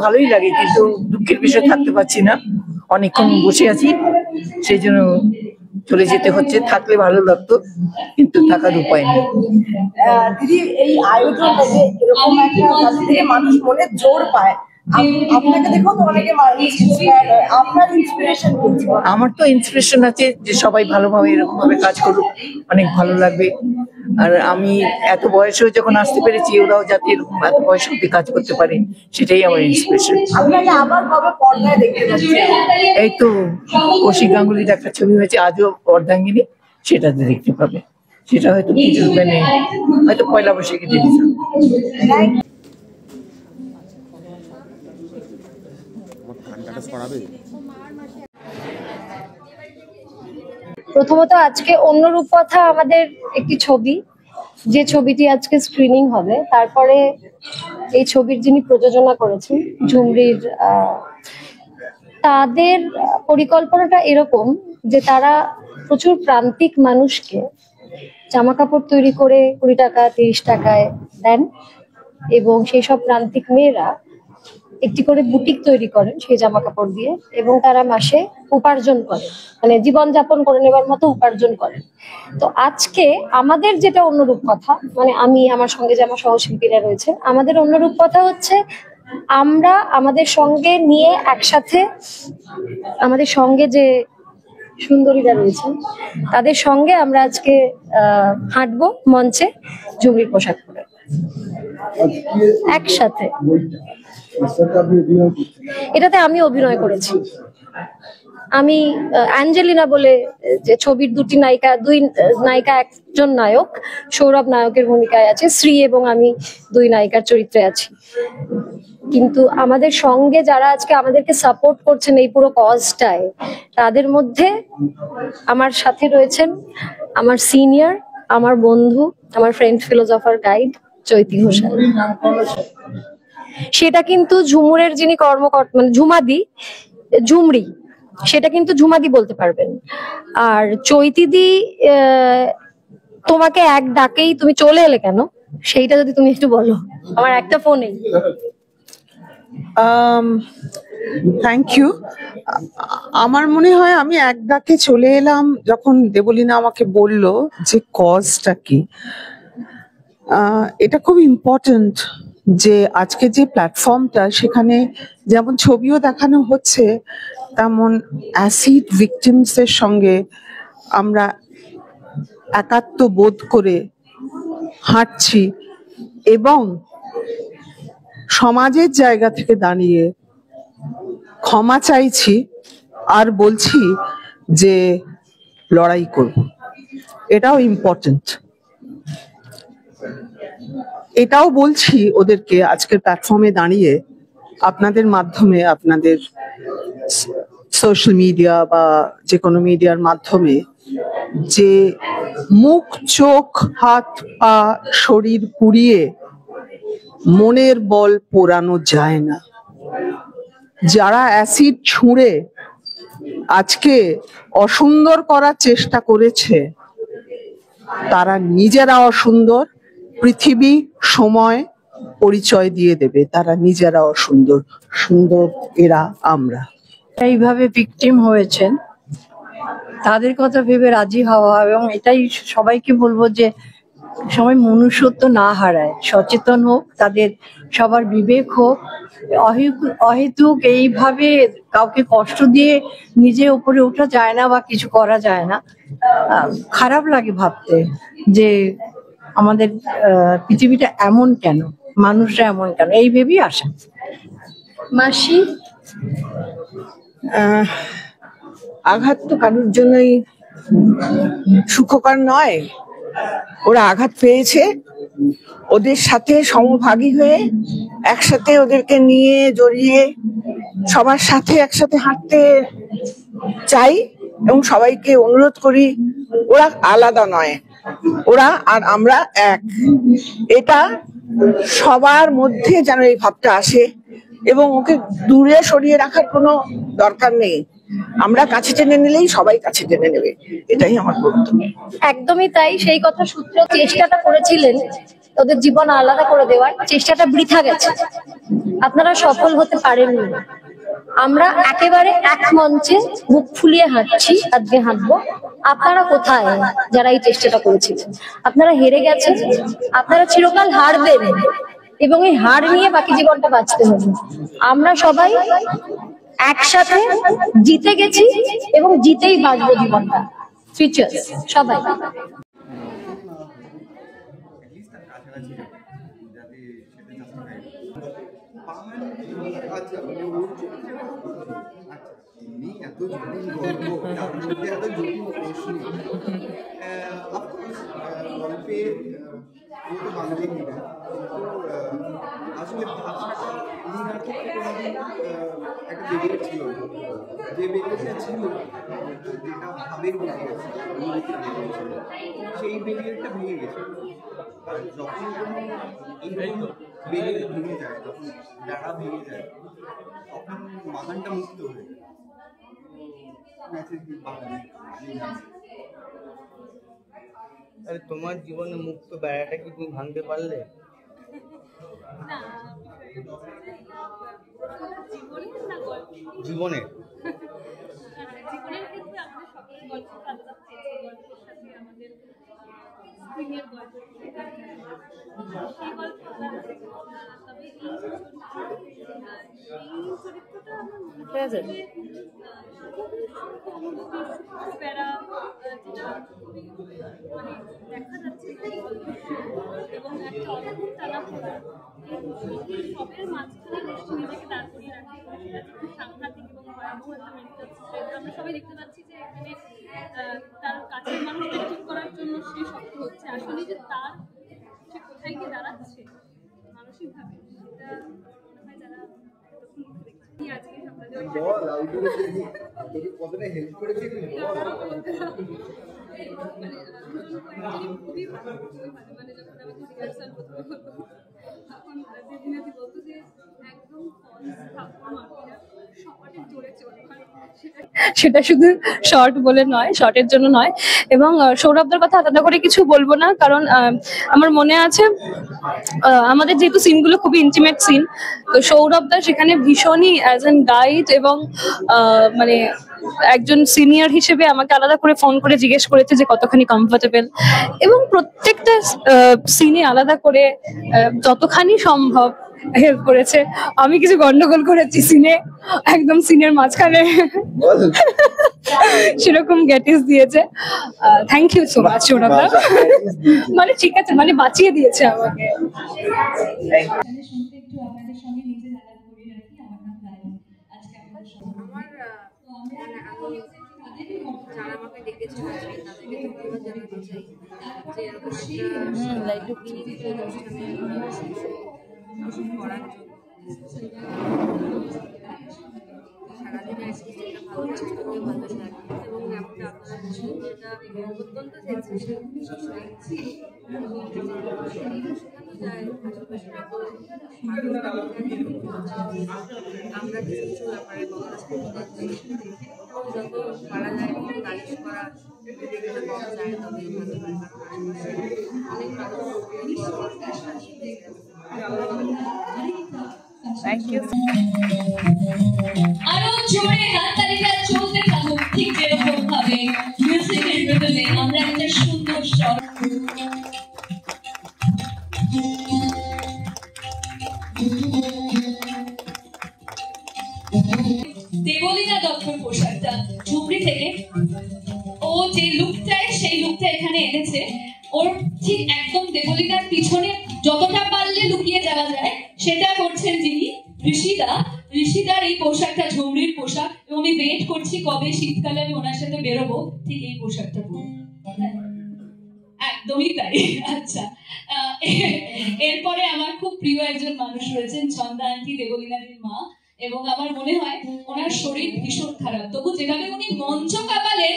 ভালোই লাগে, কিন্তু দুঃখের বিষয় থাকতে পারছি না, অনেকক্ষণ বসে আছি, সেই জন্য চলে যেতে হচ্ছে। থাকলে ভালো লাগতো, কিন্তু থাকার উপায় নেই। দিদি, এই আয়োজনটা যে এরকম একটা কাজ থেকে মানুষ মনে জোর পায়, আপনাকে দেখো তো অনেকে ইন্সপায়ার্ড হয়, আপনার ইন্সপিরেশন কি? আমার তো ইন্সপিরেশন আছে যে সবাই ভালোভাবে এরকম ভাবে কাজ করুক, অনেক ভালো লাগবে। আর আমি এত বয়সেও যখন আসতে পেরেছি, ওরাও যাতে এরকম এত বয়স অব্দি কাজ করতে পারে, সেটাই আমার ইন্সপিরেশন। আপনাকে আবার কবে পর্দায় দেখতে পাচ্ছি? এই তো কৌশিক গাঙ্গুলির একটা ছবি হয়েছে আজও অর্ধাঙ্গিনী, সেটাতে দেখতে পাবে। সেটা হয়তো হয়তো পয়লা বৈশাখে রিলিজ হবে। প্রথমত আজকে অন্য রূপকথা আমাদের একটি ছবি, যে ছবিটি আজকে স্ক্রিনিং হবে। তারপরে এই ছবির যিনি প্রযোজনা করেছেন ঝুমরির, তাদের পরিকল্পনাটা এরকম যে তারা প্রচুর প্রান্তিক মানুষকে জামা কাপড় তৈরি করে 20 টাকা 30 টাকায় দেন, এবং সেই সব প্রান্তিক মেয়েরা একটি করে বুটিক তৈরি করেন সেই জামা কাপড় দিয়ে, এবং তারা মাসে উপার্জন করে, মানে জীবনযাপন করে নেবার মতো উপার্জন করেন। তো আজকে আমাদের যেটা অন্যরূপ কথা, মানে আমি, আমার সঙ্গে যে আমার সহশিল্পীরা রয়েছেন, আমাদের অন্যরূপ কথা হচ্ছে আমরা আমাদের সঙ্গে নিয়ে একসাথে, আমাদের সঙ্গে যে সুন্দরীরা রয়েছেন তাদের সঙ্গে আমরা আজকে হাঁটবো মঞ্চে ঝুমরির পোশাক পরে একসাথে। এটাতে আমি অভিনয় করেছি। আমি অ্যাঞ্জেলিনা বলে যে ছবির দুই নায়িকা, একজন নায়ক, সৌরভ নায়কের ভূমিকায় আছে, শ্রী এবং আমি 2 নায়িকার চরিত্রে আছি। কিন্তু আমাদের সঙ্গে যারা আজকে আমাদেরকে সাপোর্ট করছেন এই পুরো কজটায়, তাদের মধ্যে আমার সাথে রয়েছেন আমার সিনিয়র, আমার বন্ধু, আমার ফ্রেন্ড ফিলোজফার গাইড চৈতি ঘোষাল। সেটা কিন্তু ঝুমুরের যিনি কর্মকর্তা, মানে ঝুমরি, সেটা কিন্তু ঝুমাদি বলতে পারবেন। আর চৈতিদি, তোমাকে এক ডাকেই তুমি চলে এলে কেন, সেইটা যদি তুমি একটু বলো। আমার একটা ফোনেই। Thank you. আমার মনে হয় আমি এক ডাকে চলে এলাম যখন দেবলীনা আমাকে বলল যে কজটা কি। এটা খুব ইম্পর্টেন্ট যে আজকে যে প্ল্যাটফর্মটা, সেখানে যেমন ছবিও দেখানো হচ্ছে, তেমন অ্যাসিড ভিকটিমসের সঙ্গে আমরা একাত্ম বোধ করে হাঁটছি, এবং সমাজের জায়গা থেকে দাঁড়িয়ে ক্ষমা চাইছি আর বলছি যে লড়াই করব। এটাও ইম্পর্টেন্ট। এটাও বলছি ওদেরকে আজকের প্ল্যাটফর্মে দাঁড়িয়ে, আপনাদের মাধ্যমে, আপনাদের সোশ্যাল মিডিয়া বা যে কোনো মিডিয়ার মাধ্যমে, যে মুখ চোখ হাত পা শরীর পুড়িয়ে মনের বল পোড়ানো যায় না। যারা অ্যাসিড ছুঁড়ে আজকে অসুন্দর করার চেষ্টা করেছে, তারা নিজেরা অসুন্দর, পৃথিবী সময় পরিচয় দিয়ে দেবে তারা নিজেরা অসুন্দর, সুন্দর এরা আমরা। এইভাবে ভিকটিম হয়েছেন তাদের কথা ভেবে রাজি হওয়া, এবং এটাই সবাইকে বলবো যে সবাই মনুষ্যত্ব না হারায়, সচেতন হোক, তাদের সবার বিবেক হোক। অহেতুক এইভাবে কাউকে কষ্ট দিয়ে নিজে উপরে ওঠা যায় না বা কিছু করা যায় না। খারাপ লাগে ভাবতে যে আমাদের পৃথিবীটা এমন কেন, মানুষরা এমন কেন, এই ভেবেই আসা। মাসি, আঘাত তো কারোর জন্যই সুখকর নয়। ওরা আঘাত পেয়েছে, ওদের সাথে সমভাগী হয়ে একসাথে ওদেরকে নিয়ে জড়িয়ে সবার সাথে একসাথে হাঁটতে চাই, এবং সবাইকে অনুরোধ করি ওরা আলাদা নয়, ওরা আর আমরা এক। এটা সবার মধ্যে যেন এই ভাবটা আসে, এবং ওকে দূরে সরিয়ে রাখার কোনো দরকার নেই। আমরা কাছে টেনে নিলেই সবাই কাছে টেনে নেবে, এটাই আমার বক্তব্য। একদমই তাই। সেই কথা সূত্র চেষ্টাটা করেছিলেন ওদের জীবন আলাদা করে দেওয়ার চেষ্টাটা বৃথা গেছে, আপনারা সফল হতে পারেননি। আমরা একেবারে এক মঞ্চে মুখ ফুলিয়ে হাঁটছি, আজকে হাঁটবো। আপনারা কোথায় যারা এই চেষ্টাটা করেছিলেন? আপনারা হেরে গেছেন, আপনারা চিরকাল হারবেন এবং এই হার নিয়ে বাকি জীবনটা বাঁচতে হবে। আমরা সবাই একসাথে জিতে গেছি এবং জিতেই বাঁচবো জীবনটা। ফিচার্স সবাই। আসলে ভাষাটা একটা বেরিয়ে ছিল, যে বেরিয়েটা ছিল যেটা ভাবে বেরিয়ে গেছে, সেই বেরিয়েটা ভেঙে গেছে। আর যখন কোনো বেরিয়ে ভেঙে যায়, যখন যারা ভেঙে যায়, তখন মাথানটা মুক্ত হয়ে যায়। আরে তোমার জীবনে মুক্ত বেড়াটা কি তুমি ভাঙতে পারলে? জীবনে দেখা যাচ্ছে এবং একটা অদ্ভুত টানাপোড়া সবের মাঝখানে নিজেকে দাঁড় করিয়ে রাখে। সাংঘাতিক এবং ভয়াবহ একটা মেডিকেল সিচুয়েশন আমরা সবাই দেখতে পাচ্ছি যে এখানে তার কাছের মানুষকে ঠিক করার জন্য সে শক্ত হচ্ছে। আসলে যে তার সে কোথায় গিয়ে দাঁড়াচ্ছে মানসিকভাবে, সেটা মনে হয় যারা আজকে কতটা হেল্প করেছে খুবই ভালো, মানে যখন আমাকে রিহার্সাল করতে হতো তখন দিদিনাদি বলতো যে একদম সেটা শুধু শর্ট বলে নয়, শর্টের জন্য নয়। এবং সৌরভদার কথা আলাদা করে কিছু বলবো না, কারণ আমার মনে আছে আমাদের যেহেতু সিনগুলো খুবই ইন্টিমেট সিন, তো সৌরভদা সেখানে ভীষণই অ্যাজ এন গাইড এবং মানে একজন সিনিয়র হিসেবে আমাকে আলাদা করে ফোন করে জিজ্ঞেস করেছে যে কতখানি কমফোর্টেবল, এবং প্রত্যেকটা সিনে আলাদা করে যতখানি সম্ভব হেল্প করেছে। আমি কিছু গন্ডগোল করেছি সিনে, একদম সিনের মাঝখানে সেরকম গ্যাটিস দিয়েছে। থ্যাংক ইউ সো মাচ সৌরভদা, মানে ঠিক আছে, মানে বাঁচিয়ে দিয়েছে আমাকে। যারা আমাকে ডেকেছেন তাদেরকে ধন্যবাদ জানাতে চাই যে এরকম একটা অনুষ্ঠানে করার জন্য। সারাদিনে একটা ভালো কাজ করতে ভালো লাগে এবং যেমনটা আপনারা বলছেন সেটা অত্যন্ত সেন্সেশন বিষয় শেখানো যায় আশেপাশে আমরা কিছু কিছু ব্যাপারে বদলাতে পারছি এবং যত পারা যায় নালিশ করা কম যায় তবেই ভালো হয়, কারণ অনেক মানুষ থ্যাংক ইউ। আরো জোরে হাততালিটা চলতে থাকুক, ঠিক যেরকম ভাবে মিউজিকের রিদমে আমরা একটা সুন্দর স্বর। দেবলীনা দত্তর পোশাকটা ঝুমরি থেকে ও যে লুকটায় সেই লুকটা এখানে এনেছে, ওর ঠিক একদম দেবলীনার পিছনে যতটা পারলে লুকিয়ে যাওয়া যায় সেটা করছেন যিনি ঋষিদা। ঋষিদার এই পোশাকটা ঝুমরির পোশাক, এবং আমি ওয়েট করছি কবে শীতকালে আমি ওনার সাথে বেরোবো ঠিক এই পোশাকটা পরে। একদমই তাই। আচ্ছা, এরপরে আমার খুব প্রিয় একজন মানুষ রয়েছেন ছন্দা আন্টি, দেবলীনাদির মা, এবং আমার মনে হয় ওনার শরীর ভীষণ খারাপ, তবু যেভাবে উনি মঞ্চ কাঁপালেন